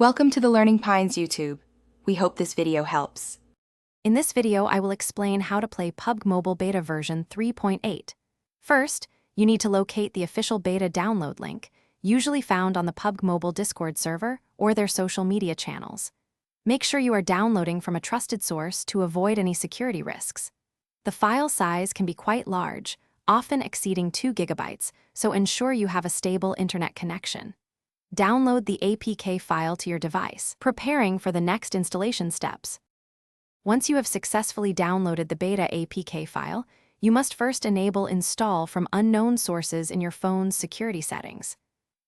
Welcome to the Learning Pines YouTube. We hope this video helps. In this video, I will explain how to play PUBG Mobile Beta version 3.8. First, you need to locate the official beta download link, usually found on the PUBG Mobile Discord server or their social media channels. Make sure you are downloading from a trusted source to avoid any security risks. The file size can be quite large, often exceeding 2 GB, so ensure you have a stable internet connection. Download the APK file to your device, preparing for the next installation steps. Once you have successfully downloaded the beta APK file, you must first enable install from unknown sources in your phone's security settings.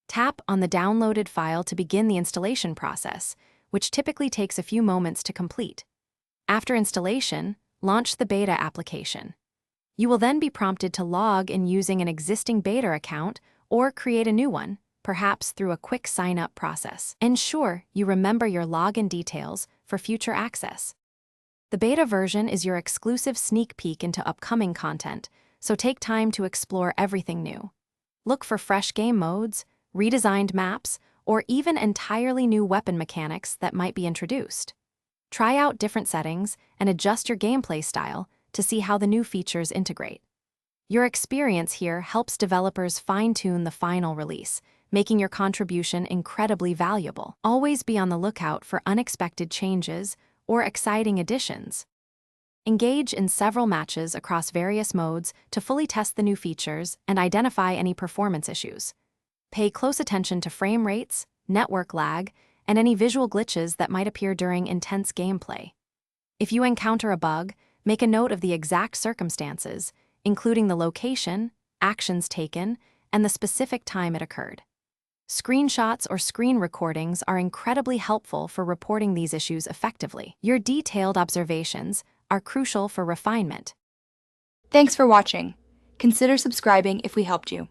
Tap on the downloaded file to begin the installation process, which typically takes a few moments to complete. After installation, launch the beta application. You will then be prompted to log in using an existing beta account or create a new one, perhaps through a quick sign-up process. Ensure you remember your login details for future access. The beta version is your exclusive sneak peek into upcoming content, so take time to explore everything new. Look for fresh game modes, redesigned maps, or even entirely new weapon mechanics that might be introduced. Try out different settings and adjust your gameplay style to see how the new features integrate. Your experience here helps developers fine-tune the final release, making your contribution incredibly valuable. Always be on the lookout for unexpected changes or exciting additions. Engage in several matches across various modes to fully test the new features and identify any performance issues. Pay close attention to frame rates, network lag, and any visual glitches that might appear during intense gameplay. If you encounter a bug, make a note of the exact circumstances, including the location, actions taken, and the specific time it occurred. Screenshots or screen recordings are incredibly helpful for reporting these issues effectively. Your detailed observations are crucial for refinement. Thanks for watching. Consider subscribing if we helped you.